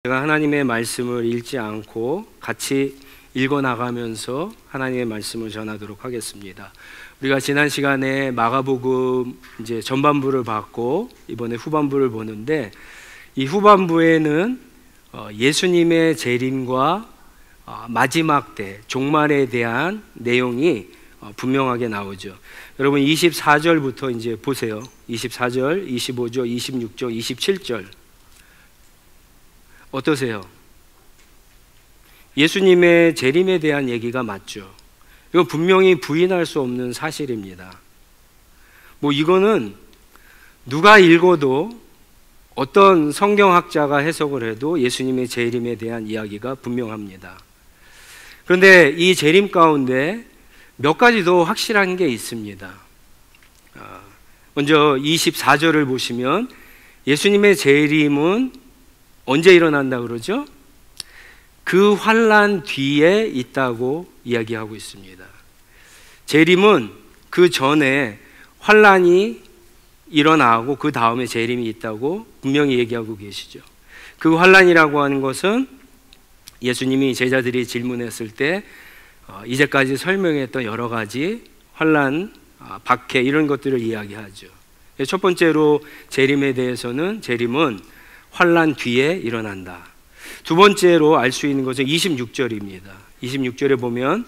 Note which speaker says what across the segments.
Speaker 1: 제가 하나님의 말씀을 읽지 않고 같이 읽어 나가면서 하나님의 말씀을 전하도록 하겠습니다. 우리가 지난 시간에 마가복음 이제 전반부를 봤고 이번에 후반부를 보는데, 이 후반부에는 예수님의 재림과 마지막 때 종말에 대한 내용이 분명하게 나오죠. 여러분 24절부터 이제 보세요. 24절, 25절, 26절, 27절 어떠세요? 예수님의 재림에 대한 얘기가 맞죠. 이건 분명히 부인할 수 없는 사실입니다. 이거는 누가 읽어도 어떤 성경학자가 해석을 해도 예수님의 재림에 대한 이야기가 분명합니다. 그런데 이 재림 가운데 몇 가지 더 확실한 게 있습니다. 먼저 24절을 보시면 예수님의 재림은 언제 일어난다 그러죠? 그 환난 뒤에 있다고 이야기하고 있습니다. 재림은 그 전에 환난이 일어나고 그 다음에 재림이 있다고 분명히 얘기하고 계시죠. 그 환난이라고 하는 것은 예수님이 제자들이 질문했을 때 이제까지 설명했던 여러 가지 환난, 박해 이런 것들을 이야기하죠. 첫 번째로 재림에 대해서는 재림은 환난 뒤에 일어난다. 두 번째로 알 수 있는 것은 26절입니다. 26절에 보면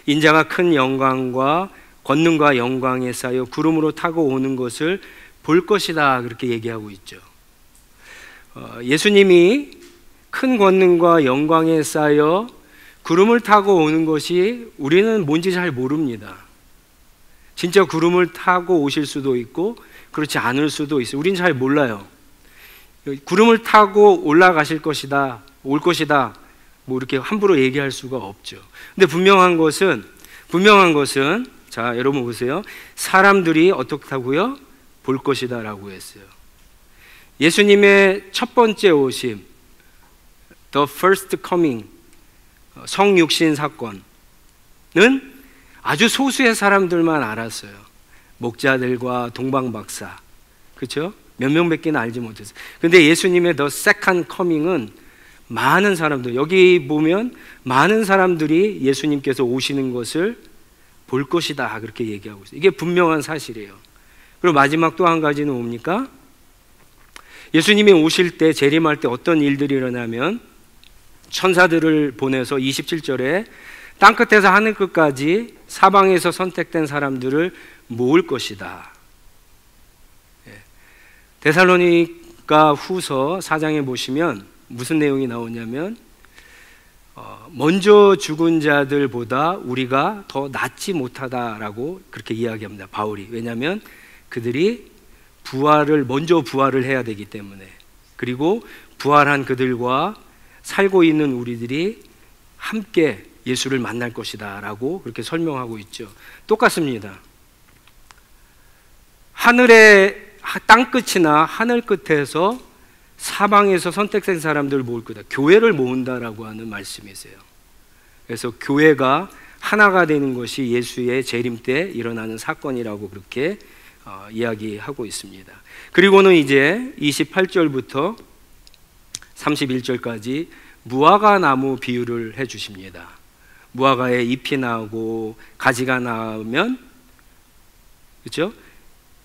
Speaker 1: 인자가 큰 영광과 권능과 영광에 쌓여 구름으로 타고 오는 것을 볼 것이다, 그렇게 얘기하고 있죠. 예수님이 큰 권능과 영광에 쌓여 구름을 타고 오는 것이 우리는 뭔지 잘 모릅니다. 진짜 구름을 타고 오실 수도 있고 그렇지 않을 수도 있어요. 우린 잘 몰라요. 구름을 타고 올라가실 것이다, 올 것이다, 이렇게 함부로 얘기할 수가 없죠. 근데 분명한 것은 자, 여러분 보세요. 사람들이 어떻다고요? 볼 것이다 라고 했어요. 예수님의 첫 번째 오심, The First Coming, 성육신 사건은 아주 소수의 사람들만 알았어요. 목자들과 동방박사, 그렇죠? 몇 명밖에 알지 못했어요. 근데 예수님의 The Second Coming은 많은 사람들, 여기 보면 많은 사람들이 예수님께서 오시는 것을 볼 것이다, 그렇게 얘기하고 있어요. 이게 분명한 사실이에요. 그리고 마지막 또 한 가지는 뭡니까? 예수님이 오실 때, 재림할 때 어떤 일들이 일어나면 천사들을 보내서 27절에 땅끝에서 하늘끝까지 사방에서 선택된 사람들을 모을 것이다. 데살로니가 후서 4장에 보시면 무슨 내용이 나오냐면 먼저 죽은 자들보다 우리가 더 낫지 못하다라고 그렇게 이야기합니다, 바울이. 왜냐하면 그들이 먼저 부활을 해야 되기 때문에, 그리고 부활한 그들과 살고 있는 우리들이 함께 예수를 만날 것이다 라고 그렇게 설명하고 있죠. 똑같습니다. 땅끝이나 하늘 끝에서 사방에서 선택된 사람들을 모을 거다. 교회를 모은다라고 하는 말씀이세요. 그래서 교회가 하나가 되는 것이 예수의 재림 때 일어나는 사건이라고 그렇게 이야기하고 있습니다. 그리고는 이제 28절부터 31절까지 무화과 나무 비유를 해 주십니다. 무화과에 잎이 나오고 가지가 나오면, 그렇죠?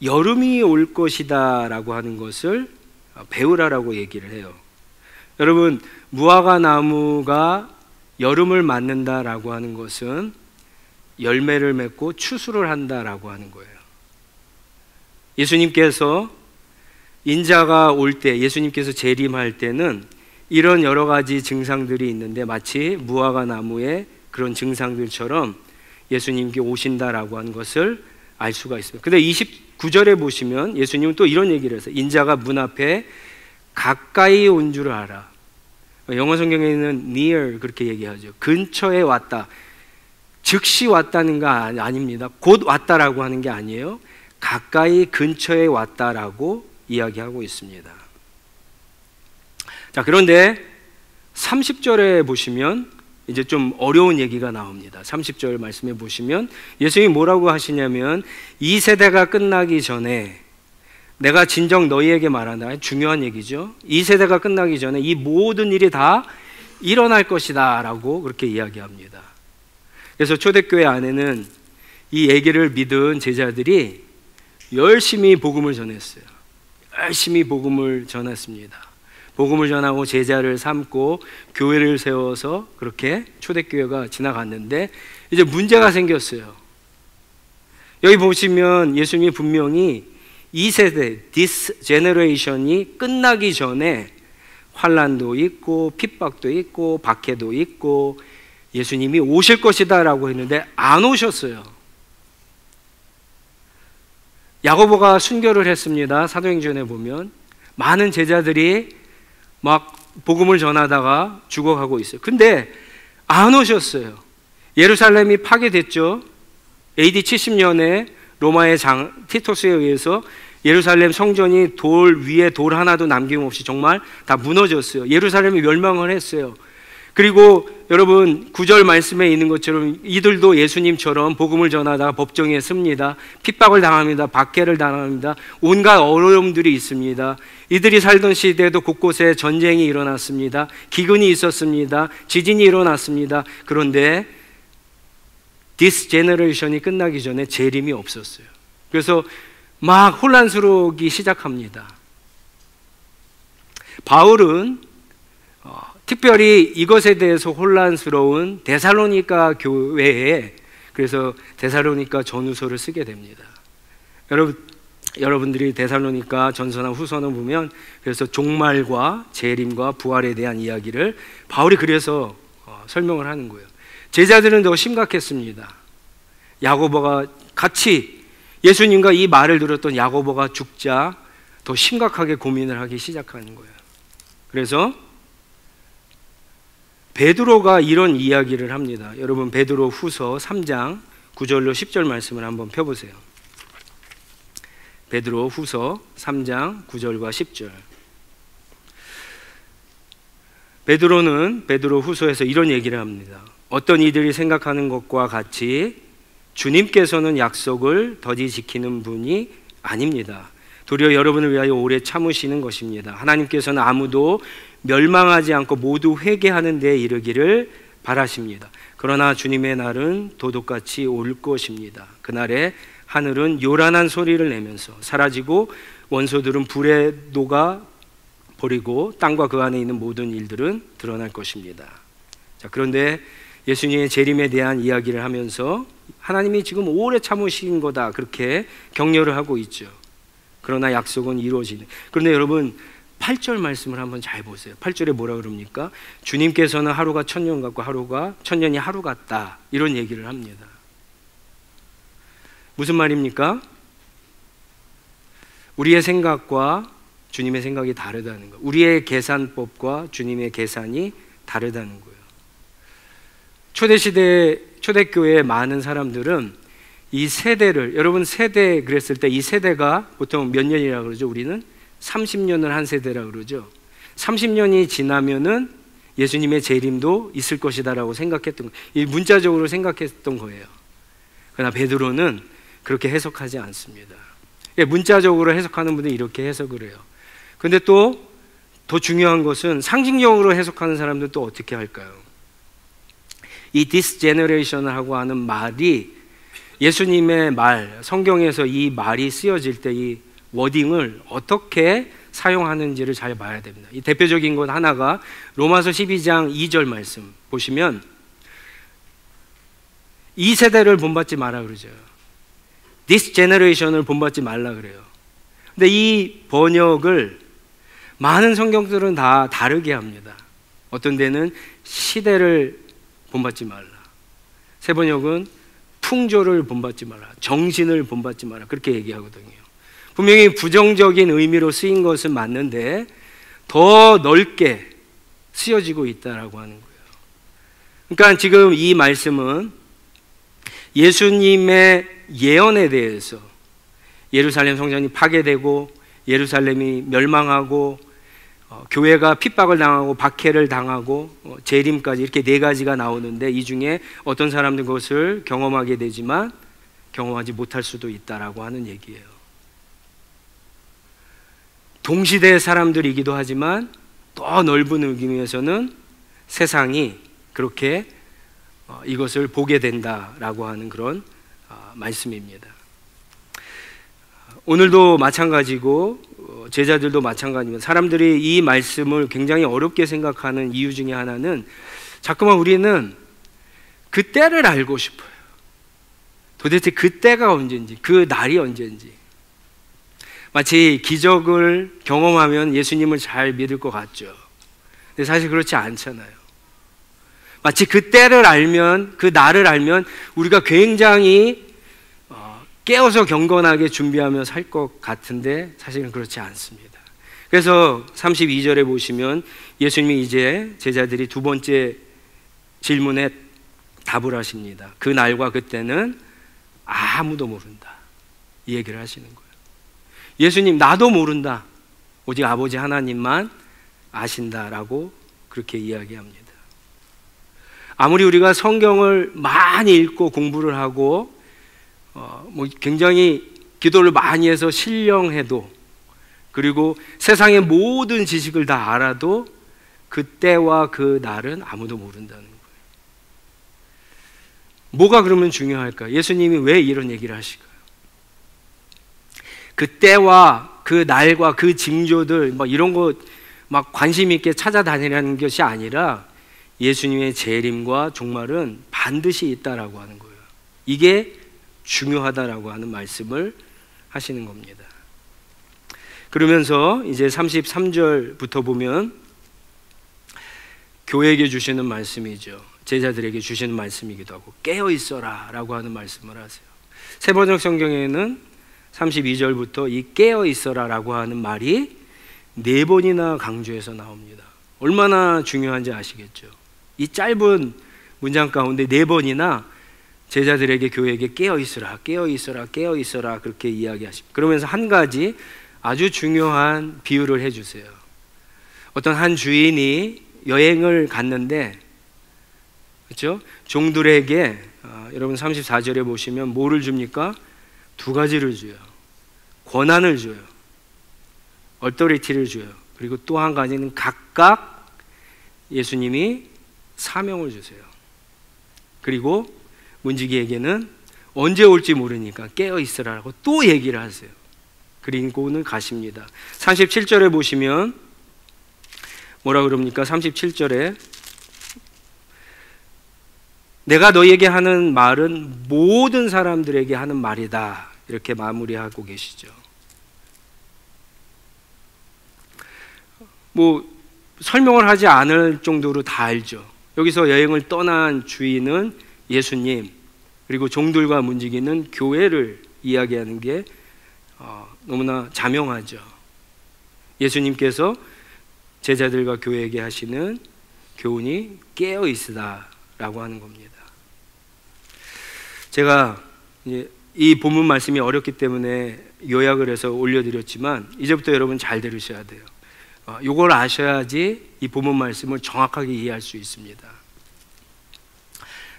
Speaker 1: 여름이 올 것이다 라고 하는 것을 배우라라고 얘기를 해요. 여러분, 무화과 나무가 여름을 맞는다라고 하는 것은 열매를 맺고 추수를 한다라고 하는 거예요. 예수님께서 인자가 올 때, 예수님께서 재림할 때는 이런 여러 가지 증상들이 있는데 마치 무화과 나무의 그런 증상들처럼 예수님께 오신다라고 하는 것을 알 수가 있습니다. 근데 29절에 보시면 예수님은 또 이런 얘기를 해서 인자가 문 앞에 가까이 온 줄 알아. 영어 성경에는 near 그렇게 얘기하죠. 근처에 왔다. 즉시 왔다는 거 아닙니다. 곧 왔다라고 하는 게 아니에요. 가까이 근처에 왔다라고 이야기하고 있습니다. 자, 그런데 30절에 보시면 이제 좀 어려운 얘기가 나옵니다. 30절 말씀해 보시면 예수님이 뭐라고 하시냐면 이 세대가 끝나기 전에 내가 진정 너희에게 말한다. 중요한 얘기죠. 이 세대가 끝나기 전에 이 모든 일이 다 일어날 것이다 라고 그렇게 이야기합니다. 그래서 초대교회 안에는 이 얘기를 믿은 제자들이 열심히 복음을 전했어요. 열심히 복음을 전했습니다. 복음을 전하고 제자를 삼고 교회를 세워서 그렇게 초대교회가 지나갔는데 이제 문제가 생겼어요. 여기 보시면 예수님이 분명히 이 세대, this generation이 끝나기 전에 환난도 있고 핍박도 있고 박해도 있고 예수님이 오실 것이다 라고 했는데 안 오셨어요. 야고보가 순교를 했습니다. 사도행전에 보면 많은 제자들이 막 복음을 전하다가 죽어가고 있어요. 근데 안 오셨어요. 예루살렘이 파괴됐죠. AD 70년에 로마의 장 티토스에 의해서 예루살렘 성전이 돌 위에 돌 하나도 남김없이 정말 다 무너졌어요. 예루살렘이 멸망을 했어요. 그리고 여러분 9절 말씀에 있는 것처럼 이들도 예수님처럼 복음을 전하다가 법정에 씁니다. 핍박을 당합니다. 박해를 당합니다. 온갖 어려움들이 있습니다. 이들이 살던 시대에도 곳곳에 전쟁이 일어났습니다. 기근이 있었습니다. 지진이 일어났습니다. 그런데 this generation이 끝나기 전에 재림이 없었어요. 그래서 막 혼란스러우기 시작합니다. 바울은 특별히 이것에 대해서 혼란스러운 데살로니가 교회에 그래서 데살로니가 전후서를 쓰게 됩니다. 여러분들이 데살로니가 전서나 후서는 보면 그래서 종말과 재림과 부활에 대한 이야기를 바울이 그래서 설명을 하는 거예요. 제자들은 더 심각했습니다. 야고보가 같이 예수님과 이 말을 들었던 야고보가 죽자 더 심각하게 고민을 하기 시작하는 거예요. 그래서 베드로가 이런 이야기를 합니다. 여러분 베드로 후서 3장 9절로 10절 말씀을 한번 펴보세요. 베드로 후서 3장 9절과 10절. 베드로는 베드로 후서에서 이런 얘기를 합니다. 어떤 이들이 생각하는 것과 같이 주님께서는 약속을 더디 지키는 분이 아닙니다. 도리어 여러분을 위하여 오래 참으시는 것입니다. 하나님께서는 아무도 멸망하지 않고 모두 회개하는 데 이르기를 바라십니다. 그러나 주님의 날은 도둑같이 올 것입니다. 그날에 하늘은 요란한 소리를 내면서 사라지고 원소들은 불에 녹아 버리고 땅과 그 안에 있는 모든 일들은 드러날 것입니다. 자, 그런데 예수님의 재림에 대한 이야기를 하면서 하나님이 지금 오래 참으신 거다 그렇게 격려를 하고 있죠. 그러나 약속은 이루어지는. 그런데 여러분 8절 말씀을 한번 잘 보세요. 8절에 뭐라 그럽니까? 주님께서는 하루가 천년 같고 하루가 천년이 하루 같다 이런 얘기를 합니다. 무슨 말입니까? 우리의 생각과 주님의 생각이 다르다는 거. 우리의 계산법과 주님의 계산이 다르다는 거예요. 초대시대 초대교회의 많은 사람들은 이 세대를 여러분 세대 그랬을 때 이 세대가 보통 몇 년이라고 그러죠? 우리는 30년을 한 세대라고 그러죠. 30년이 지나면은 예수님의 재림도 있을 것이다라고 생각했던 이 문자적으로 생각했던 거예요. 그러나 베드로는 그렇게 해석하지 않습니다. 문자적으로 해석하는 분들은 이렇게 해석을 해요. 근데 또 더 중요한 것은 상징적으로 해석하는 사람들은 또 어떻게 할까요? 이 this generation을 하고 하는 말이 예수님의 말, 성경에서 이 말이 쓰여질 때 이 워딩을 어떻게 사용하는지를 잘 봐야 됩니다. 이 대표적인 것 하나가 로마서 12장 2절 말씀 보시면 이 세대를 본받지 마라 그러죠. This generation을 본받지 말라 그래요. 근데 이 번역을 많은 성경들은 다 다르게 합니다. 어떤 데는 시대를 본받지 말라. 새 번역은 풍조를 본받지 마라. 정신을 본받지 마라. 그렇게 얘기하거든요. 분명히 부정적인 의미로 쓰인 것은 맞는데 더 넓게 쓰여지고 있다라고 하는 거예요. 그러니까 지금 이 말씀은 예수님의 예언에 대해서 예루살렘 성전이 파괴되고 예루살렘이 멸망하고 교회가 핍박을 당하고 박해를 당하고 재림까지 이렇게 네 가지가 나오는데 이 중에 어떤 사람들은 그것을 경험하게 되지만 경험하지 못할 수도 있다라고 하는 얘기예요. 동시대 사람들이기도 하지만 더 넓은 의미에서는 세상이 그렇게 이것을 보게 된다라고 하는 그런 말씀입니다. 오늘도 마찬가지고 제자들도 마찬가지입니다. 사람들이 이 말씀을 굉장히 어렵게 생각하는 이유 중에 하나는 자꾸만 우리는 그 때를 알고 싶어요. 도대체 그 때가 언제인지, 그 날이 언제인지. 마치 기적을 경험하면 예수님을 잘 믿을 것 같죠. 근데 사실 그렇지 않잖아요. 마치 그 때를 알면, 그 날을 알면 우리가 굉장히 깨어서 경건하게 준비하며 살 것 같은데 사실은 그렇지 않습니다. 그래서 32절에 보시면 예수님이 이제 제자들이 두 번째 질문에 답을 하십니다. 그 날과 그때는 아무도 모른다, 이 얘기를 하시는 거예요. 예수님, 나도 모른다, 오직 아버지 하나님만 아신다라고 그렇게 이야기합니다. 아무리 우리가 성경을 많이 읽고 공부를 하고 굉장히 기도를 많이 해서 신령해도, 그리고 세상의 모든 지식을 다 알아도 그때와 그 날은 아무도 모른다는 거예요. 뭐가 그러면 중요할까? 예수님이 왜 이런 얘기를 하실까요? 그때와 그 날과 그 징조들 이런 거 막 관심 있게 찾아다니라는 것이 아니라 예수님의 재림과 종말은 반드시 있다라고 하는 거예요. 이게 중요하다라고 하는 말씀을 하시는 겁니다. 그러면서 이제 33절부터 보면 교회에게 주시는 말씀이죠. 제자들에게 주시는 말씀이기도 하고 깨어 있어라 라고 하는 말씀을 하세요. 세번역 성경에는 32절부터 이 깨어 있어라 라고 하는 말이 4번이나 강조해서 나옵니다. 얼마나 중요한지 아시겠죠? 이 짧은 문장 가운데 4번이나 제자들에게, 교회에게 깨어 있어라, 깨어 있어라, 깨어 있어라 그렇게 이야기하십니다. 그러면서 한 가지 아주 중요한 비유를 해주세요. 어떤 한 주인이 여행을 갔는데, 그렇죠? 종들에게 여러분 34절에 보시면 뭐를 줍니까? 2가지를 줘요. 권한을 줘요. 어토리티를 줘요. 그리고 또 한 가지는 각각 예수님이 사명을 주세요. 그리고 문지기에게는 언제 올지 모르니까 깨어 있으라고 또 얘기를 하세요. 그리고는 가십니다. 37절에 보시면 뭐라 그럽니까? 37절에 내가 너희에게 하는 말은 모든 사람들에게 하는 말이다, 이렇게 마무리하고 계시죠. 설명을 하지 않을 정도로 다 알죠. 여기서 여행을 떠난 주인은 예수님, 그리고 종들과 문지기는 교회를 이야기하는 게 너무나 자명하죠. 예수님께서 제자들과 교회에게 하시는 교훈이 깨어 있으라라고 하는 겁니다. 제가 이 본문 말씀이 어렵기 때문에 요약을 해서 올려드렸지만 이제부터 여러분 잘 들으셔야 돼요. 이걸 아셔야지 이 본문 말씀을 정확하게 이해할 수 있습니다.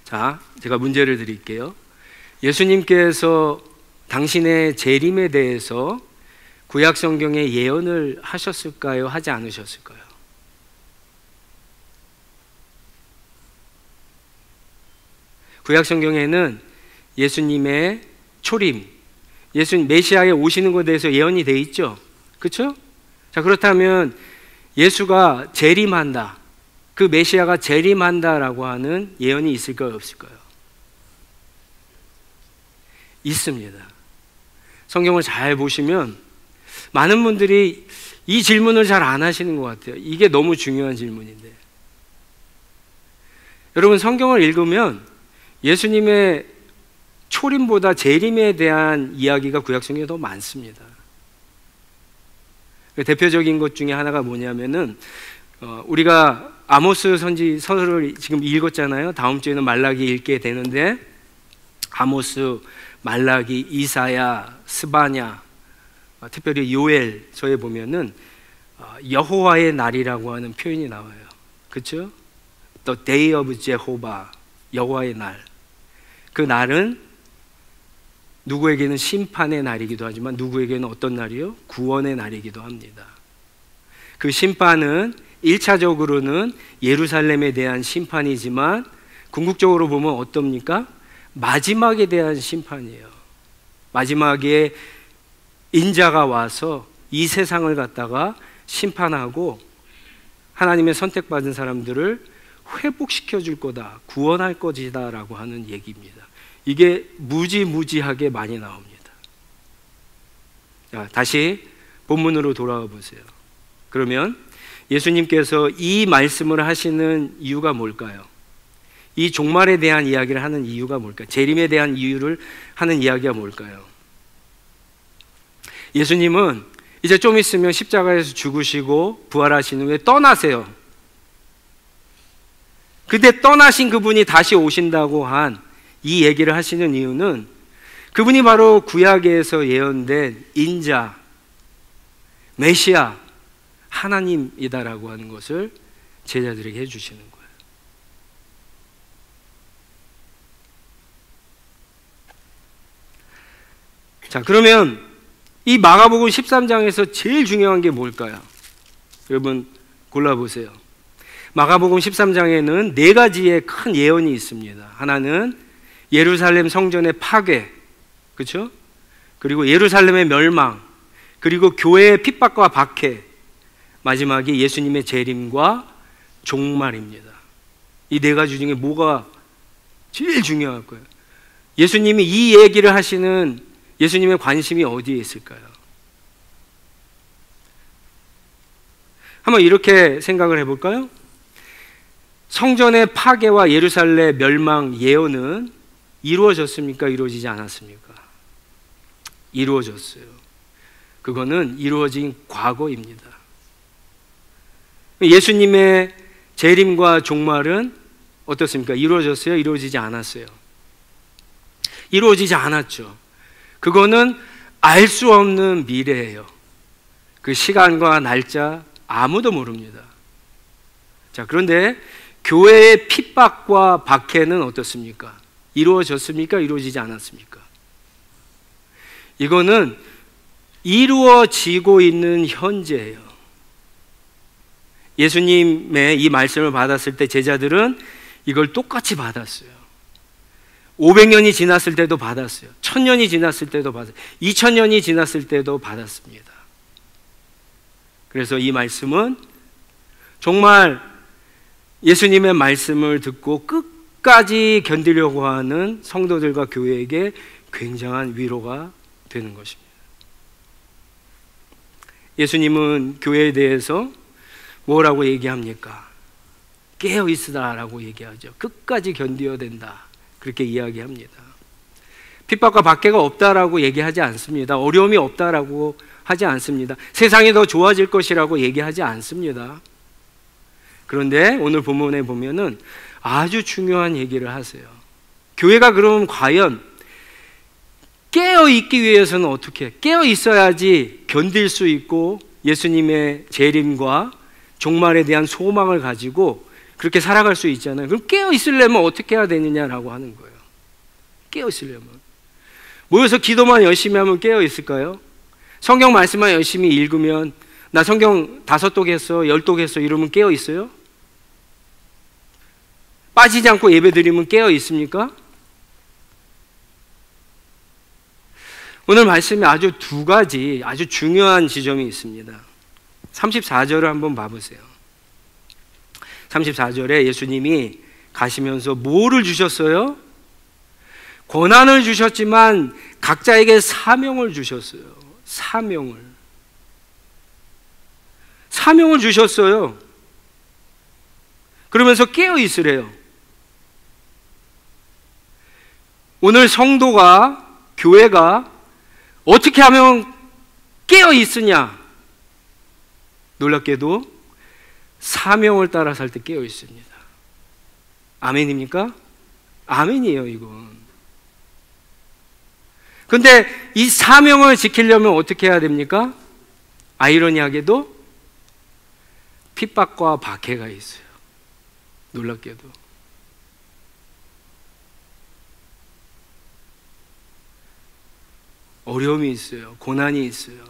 Speaker 1: 자, 제가 문제를 드릴게요. 예수님께서 당신의 재림에 대해서 구약 성경에 예언을 하셨을까요? 하지 않으셨을까요? 구약 성경에는 예수님의 초림, 예수님 메시아에 오시는 것에 대해서 예언이 돼 있죠. 그렇죠? 자, 그렇다면 예수가 재림한다, 그 메시아가 재림한다라고 하는 예언이 있을까요? 없을까요? 있습니다. 성경을 잘 보시면 많은 분들이 이 질문을 잘 안 하시는 것 같아요. 이게 너무 중요한 질문인데, 여러분 성경을 읽으면 예수님의 초림보다 재림에 대한 이야기가 구약 성경에 더 많습니다. 대표적인 것 중에 하나가 뭐냐면은 우리가 아모스 선지 서술을 지금 읽었잖아요. 다음 주에는 말라기 읽게 되는데 아모스, 말라기, 이사야, 스바냐, 특별히 요엘서에 보면은 여호와의 날이라고 하는 표현이 나와요. 그렇죠? The day of Jehovah, 여호와의 날. 그 날은 누구에게는 심판의 날이기도 하지만 누구에게는 어떤 날이요? 구원의 날이기도 합니다. 그 심판은 1차적으로는 예루살렘에 대한 심판이지만 궁극적으로 보면 어떻습니까? 마지막에 대한 심판이에요. 마지막에 인자가 와서 이 세상을 갖다가 심판하고 하나님의 선택받은 사람들을 회복시켜 줄 거다, 구원할 것이다 라고 하는 얘기입니다. 이게 무지무지하게 많이 나옵니다. 자, 다시 본문으로 돌아와 보세요. 그러면 예수님께서 이 말씀을 하시는 이유가 뭘까요? 이 종말에 대한 이야기를 하는 이유가 뭘까요? 재림에 대한 이유를 하는 이야기가 뭘까요? 예수님은 이제 좀 있으면 십자가에서 죽으시고 부활하신 후에 떠나세요. 근데 떠나신 그분이 다시 오신다고 한 이 얘기를 하시는 이유는 그분이 바로 구약에서 예언된 인자, 메시아, 하나님이다라고 하는 것을 제자들에게 해주시는 거예요. 자, 그러면 이 마가복음 13장에서 제일 중요한 게 뭘까요? 여러분 골라보세요. 마가복음 13장에는 네 가지의 큰 예언이 있습니다. 하나는 예루살렘 성전의 파괴, 그렇죠? 그리고 예루살렘의 멸망, 그리고 교회의 핍박과 박해, 마지막이 예수님의 재림과 종말입니다. 이 네 가지 중에 뭐가 제일 중요할 거예요? 예수님이 이 얘기를 하시는 예수님의 관심이 어디에 있을까요? 한번 이렇게 생각을 해볼까요? 성전의 파괴와 예루살렘 멸망 예언은 이루어졌습니까? 이루어지지 않았습니까? 이루어졌어요. 그거는 이루어진 과거입니다. 예수님의 재림과 종말은 어떻습니까? 이루어졌어요? 이루어지지 않았어요? 이루어지지 않았죠. 그거는 알 수 없는 미래예요. 그 시간과 날짜 아무도 모릅니다. 자, 그런데 교회의 핍박과 박해는 어떻습니까? 이루어졌습니까? 이루어지지 않았습니까? 이거는 이루어지고 있는 현재예요. 예수님의 이 말씀을 받았을 때 제자들은 이걸 똑같이 받았어요. 500년이 지났을 때도 받았어요. 1000년이 지났을 때도 받았어요. 2000년이 지났을 때도 받았습니다. 그래서 이 말씀은 정말 예수님의 말씀을 듣고 끝까지 견디려고 하는 성도들과 교회에게 굉장한 위로가 되는 것입니다. 예수님은 교회에 대해서 뭐라고 얘기합니까? 깨어 있으라라고 얘기하죠. 끝까지 견뎌야 된다, 그렇게 이야기합니다. 핍박과 박해가 없다라고 얘기하지 않습니다. 어려움이 없다라고 하지 않습니다. 세상이 더 좋아질 것이라고 얘기하지 않습니다. 그런데 오늘 본문에 보면은 아주 중요한 얘기를 하세요. 교회가 그럼 과연 깨어 있기 위해서는 어떻게? 깨어 있어야지 견딜 수 있고 예수님의 재림과 종말에 대한 소망을 가지고 그렇게 살아갈 수 있잖아요. 그럼 깨어 있으려면 어떻게 해야 되느냐라고 하는 거예요. 깨어 있으려면 모여서 기도만 열심히 하면 깨어 있을까요? 성경 말씀만 열심히 읽으면 나 성경 5독 했어, 10독 했어 이러면 깨어 있어요? 빠지지 않고 예배 드리면 깨어 있습니까? 오늘 말씀에 아주 두 가지 아주 중요한 지점이 있습니다. 34절을 한번 봐보세요. 34절에 예수님이 가시면서 뭐를 주셨어요? 권한을 주셨지만 각자에게 사명을 주셨어요. 사명을 주셨어요. 그러면서 깨어 있으래요. 오늘 성도가, 교회가 어떻게 하면 깨어 있으냐? 놀랍게도 사명을 따라 살 때 깨어 있습니다. 아멘입니까? 아멘이에요, 이건. 근데 이 사명을 지키려면 어떻게 해야 됩니까? 아이러니하게도 핍박과 박해가 있어요. 놀랍게도. 어려움이 있어요. 고난이 있어요.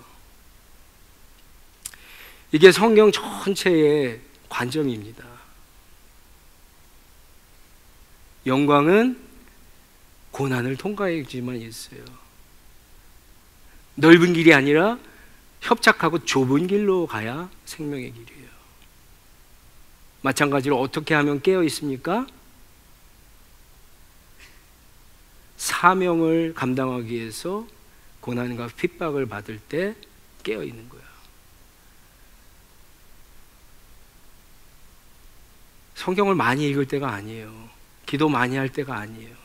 Speaker 1: 이게 성경 전체의 관점입니다. 영광은 고난을 통과해야지만 있어요. 넓은 길이 아니라 협착하고 좁은 길로 가야 생명의 길이에요. 마찬가지로 어떻게 하면 깨어 있습니까? 사명을 감당하기 위해서 고난과 핍박을 받을 때 깨어 있는 거예요. 성경을 많이 읽을 때가 아니에요. 기도 많이 할 때가 아니에요.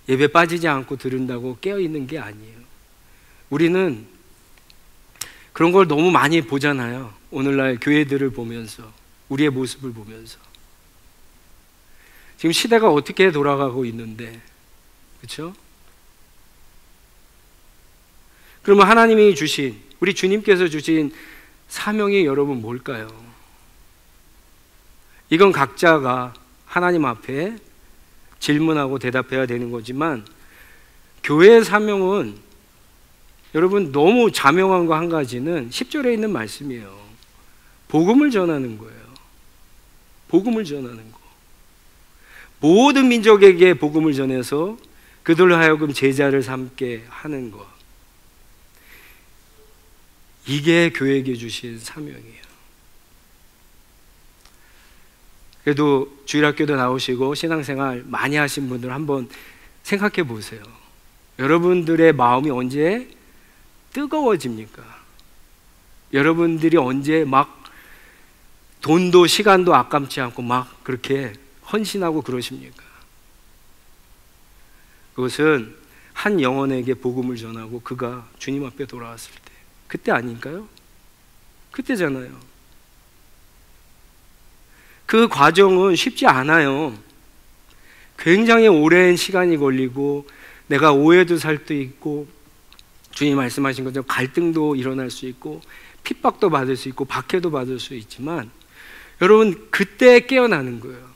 Speaker 1: 예배 빠지지 않고 들은다고 깨어 있는 게 아니에요. 우리는 그런 걸 너무 많이 보잖아요. 오늘날 교회들을 보면서, 우리의 모습을 보면서. 지금 시대가 어떻게 돌아가고 있는데, 그렇죠? 그러면 하나님이 주신, 우리 주님께서 주신 사명이 여러분 뭘까요? 이건 각자가 하나님 앞에 질문하고 대답해야 되는 거지만, 교회의 사명은 여러분 너무 자명한 거 한 가지는 10절에 있는 말씀이에요. 복음을 전하는 거예요. 복음을 전하는 거. 모든 민족에게 복음을 전해서 그들로 하여금 제자를 삼게 하는 것. 이게 교회에게 주신 사명이에요. 그래도 주일학교도 나오시고 신앙생활 많이 하신 분들 한번 생각해 보세요. 여러분들의 마음이 언제 뜨거워집니까? 여러분들이 언제 막 돈도 시간도 아깝지 않고 막 그렇게 헌신하고 그러십니까? 그것은 한 영혼에게 복음을 전하고 그가 주님 앞에 돌아왔을 때, 그때 아닌가요? 그때잖아요. 그 과정은 쉽지 않아요. 굉장히 오랜 시간이 걸리고 내가 오해도 살 수 있고, 주님 말씀하신 것처럼 갈등도 일어날 수 있고 핍박도 받을 수 있고 박해도 받을 수 있지만, 여러분 그때 깨어나는 거예요.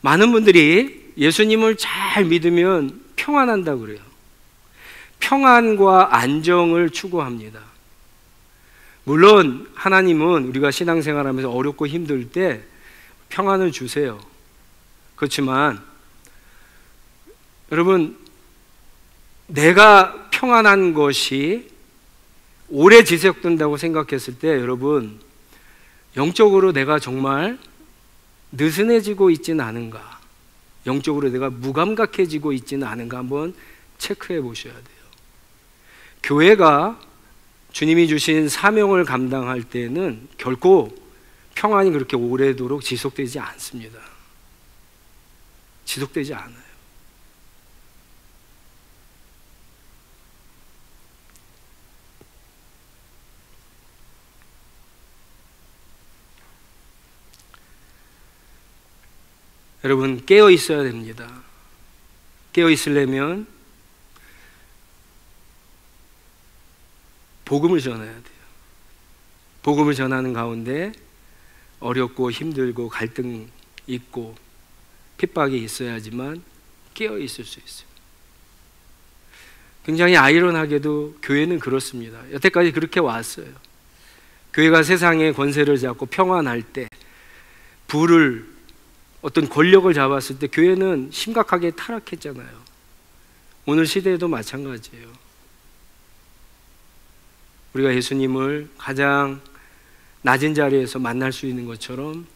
Speaker 1: 많은 분들이 예수님을 잘 믿으면 평안한다고 그래요. 평안과 안정을 추구합니다. 물론 하나님은 우리가 신앙생활하면서 어렵고 힘들 때 평안을 주세요. 그렇지만 여러분, 내가 평안한 것이 오래 지속된다고 생각했을 때, 여러분 영적으로 내가 정말 느슨해지고 있지는 않은가, 영적으로 내가 무감각해지고 있지는 않은가 한번 체크해 보셔야 돼요. 교회가 주님이 주신 사명을 감당할 때는 결코 평안이 그렇게 오래도록 지속되지 않습니다. 지속되지 않아요. 여러분 깨어 있어야 됩니다. 깨어 있으려면 복음을 전해야 돼요. 복음을 전하는 가운데 어렵고 힘들고 갈등 있고 핍박이 있어야지만 깨어 있을 수 있어요. 굉장히 아이러니하게도 교회는 그렇습니다. 여태까지 그렇게 왔어요. 교회가 세상의 권세를 잡고 평안할 때, 부를 어떤 권력을 잡았을 때 교회는 심각하게 타락했잖아요. 오늘 시대에도 마찬가지예요. 우리가 예수님을 가장 낮은 자리에서 만날 수 있는 것처럼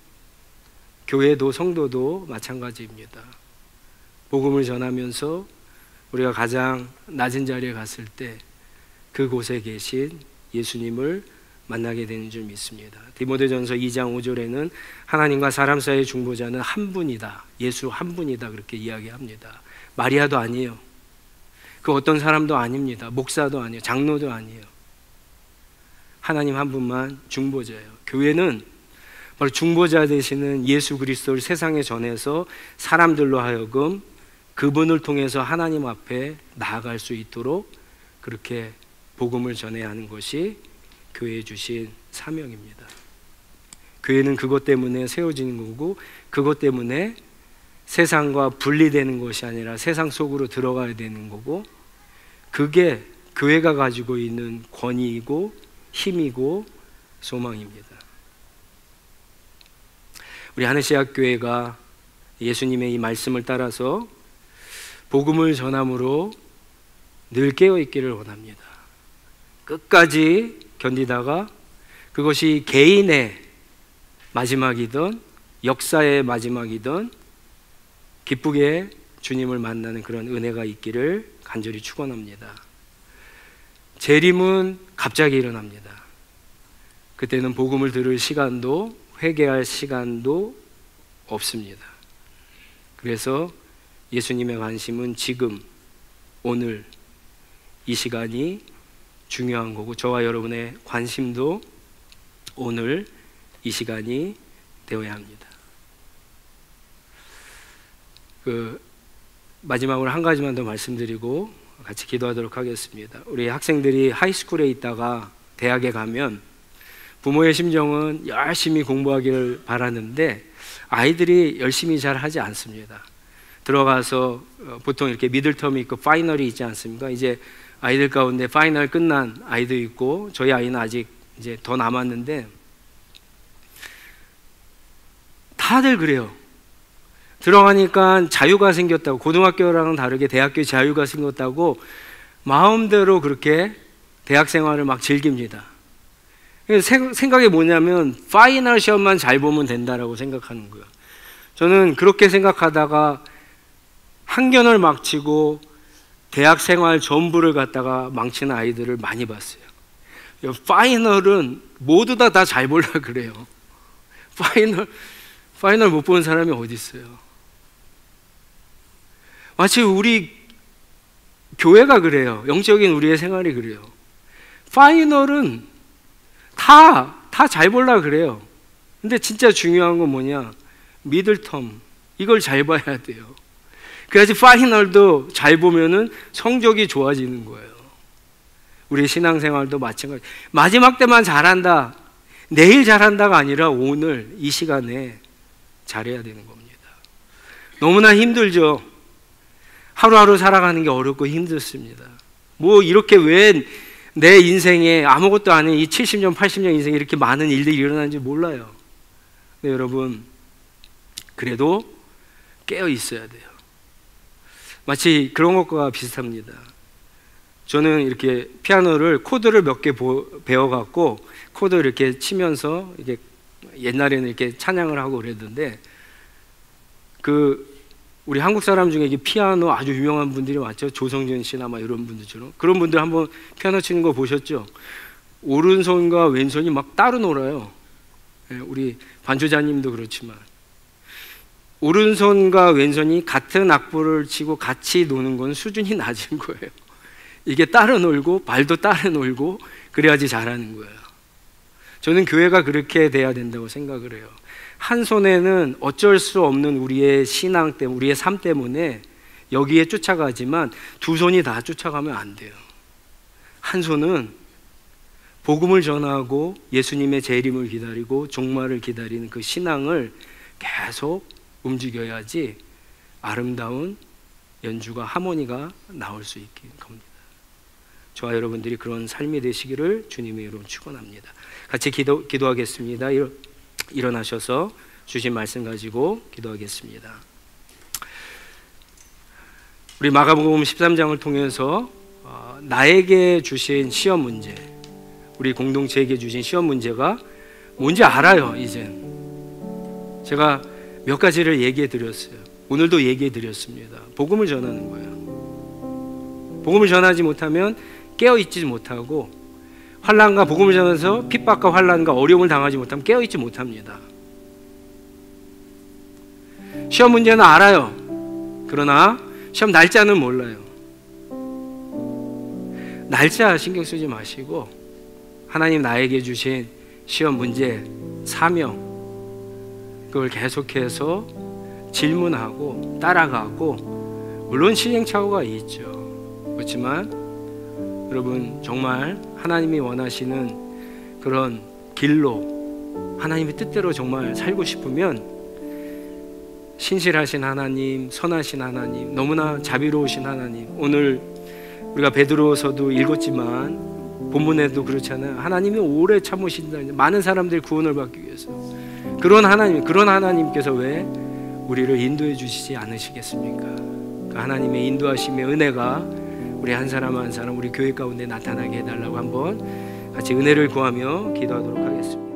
Speaker 1: 교회도 성도도 마찬가지입니다. 복음을 전하면서 우리가 가장 낮은 자리에 갔을 때 그곳에 계신 예수님을 만나게 되는 줄 믿습니다. 디모데전서 2장 5절에는 하나님과 사람 사이의 중보자는 한 분이다, 예수 한 분이다, 그렇게 이야기합니다. 마리아도 아니에요. 그 어떤 사람도 아닙니다. 목사도 아니에요. 장로도 아니에요. 하나님 한 분만 중보자예요. 교회는 바로 중보자 되시는 예수 그리스도를 세상에 전해서 사람들로 하여금 그분을 통해서 하나님 앞에 나아갈 수 있도록 그렇게 복음을 전해야 하는 것이 교회에 주신 사명입니다. 교회는 그것 때문에 세워지는 거고, 그것 때문에 세상과 분리되는 것이 아니라 세상 속으로 들어가야 되는 거고, 그게 교회가 가지고 있는 권위이고 힘이고 소망입니다. 우리 하늘시학교회가 예수님의 이 말씀을 따라서 복음을 전함으로 늘 깨어있기를 원합니다. 끝까지 견디다가 그것이 개인의 마지막이든 역사의 마지막이든 기쁘게 주님을 만나는 그런 은혜가 있기를 간절히 축원합니다. 재림은 갑자기 일어납니다. 그때는 복음을 들을 시간도 회개할 시간도 없습니다. 그래서 예수님의 관심은 지금, 오늘 이 시간이 중요한 거고, 저와 여러분의 관심도 오늘 이 시간이 되어야 합니다. 마지막으로 한 가지만 더 말씀드리고 같이 기도하도록 하겠습니다. 우리 학생들이 하이스쿨에 있다가 대학에 가면 부모의 심정은 열심히 공부하기를 바라는데 아이들이 열심히 잘 하지 않습니다. 들어가서 보통 이렇게 미들텀이 있고 파이널이 있지 않습니까? 이제 아이들 가운데 파이널 끝난 아이도 있고 저희 아이는 아직 이제 더 남았는데 다들 그래요. 들어가니까 자유가 생겼다고, 고등학교랑은 다르게 대학교에 자유가 생겼다고 마음대로 그렇게 대학 생활을 막 즐깁니다. 생각이 뭐냐면 파이널 시험만 잘 보면 된다라고 생각하는 거예요. 저는 그렇게 생각하다가 학년을 망치고 대학 생활 전부를 갖다가 망치는 아이들을 많이 봤어요. 파이널은 모두 다 잘 보려고 그래요. 파이널 못 보는 사람이 어디 있어요? 마치 우리 교회가 그래요. 영적인 우리의 생활이 그래요. 파이널은 다 잘 보려고 그래요. 근데 진짜 중요한 건 뭐냐? 미들텀, 이걸 잘 봐야 돼요. 그래야지 파이널도 잘 보면은 성적이 좋아지는 거예요. 우리 신앙생활도 마찬가지. 마지막 때만 잘한다, 내일 잘한다가 아니라 오늘 이 시간에 잘해야 되는 겁니다. 너무나 힘들죠. 하루하루 살아가는 게 어렵고 힘들습니다. 뭐 이렇게 왜 내 인생에 아무것도 아닌 이 70년, 80년 인생에 이렇게 많은 일들이 일어나는지 몰라요. 근데 여러분, 그래도 깨어 있어야 돼요. 마치 그런 것과 비슷합니다. 저는 이렇게 피아노를 코드를 몇 개 배워갖고 코드 이렇게 치면서 이게 옛날에는 이렇게 찬양을 하고 그랬는데 우리 한국 사람 중에 피아노 아주 유명한 분들이 많죠. 조성진 씨나 막 이런 분들처럼. 그런 분들 한번 피아노 치는 거 보셨죠? 오른손과 왼손이 막 따로 놀아요. 우리 반주자님도 그렇지만 오른손과 왼손이 같은 악보를 치고 같이 노는 건 수준이 낮은 거예요. 이게 따로 놀고 발도 따로 놀고 그래야지 잘하는 거예요. 저는 교회가 그렇게 돼야 된다고 생각을 해요. 한 손에는 어쩔 수 없는 우리의 신앙 때문에, 우리의 삶 때문에 여기에 쫓아가지만 두 손이 다 쫓아가면 안 돼요. 한 손은 복음을 전하고 예수님의 재림을 기다리고 종말을 기다리는 그 신앙을 계속 움직여야지 아름다운 연주가, 하모니가 나올 수 있는 겁니다. 저와 여러분들이 그런 삶이 되시기를 주님의 이름으로 축원합니다. 같이 기도하겠습니다. 일어나셔서 주신 말씀 가지고 기도하겠습니다. 우리 마가복음 13장을 통해서 나에게 주신 시험 문제, 우리 공동체에게 주신 시험 문제가 뭔지 알아요. 이젠 제가 몇 가지를 얘기해 드렸어요. 오늘도 얘기해 드렸습니다. 복음을 전하는 거예요. 복음을 전하지 못하면 깨어있지 못하고, 환난과 복음을 전해서 핍박과 환난과 어려움을 당하지 못하면 깨어있지 못합니다. 시험 문제는 알아요. 그러나 시험 날짜는 몰라요. 날짜 신경 쓰지 마시고 하나님 나에게 주신 시험 문제, 사명, 그걸 계속해서 질문하고 따라가고, 물론 시행착오가 있죠. 그렇지만 여러분, 정말 하나님이 원하시는 그런 길로 하나님의 뜻대로 정말 살고 싶으면 신실하신 하나님, 선하신 하나님, 너무나 자비로우신 하나님, 오늘 우리가 베드로서도 읽었지만 본문에도 그렇잖아요. 하나님이 오래 참으신다. 많은 사람들이 구원을 받기 위해서. 그런 하나님께서 왜 우리를 인도해 주시지 않으시겠습니까? 그 하나님의 인도하심의 은혜가 우리 한 사람 한 사람 우리 교회 가운데 나타나게 해달라고 한번 같이 은혜를 구하며 기도하도록 하겠습니다.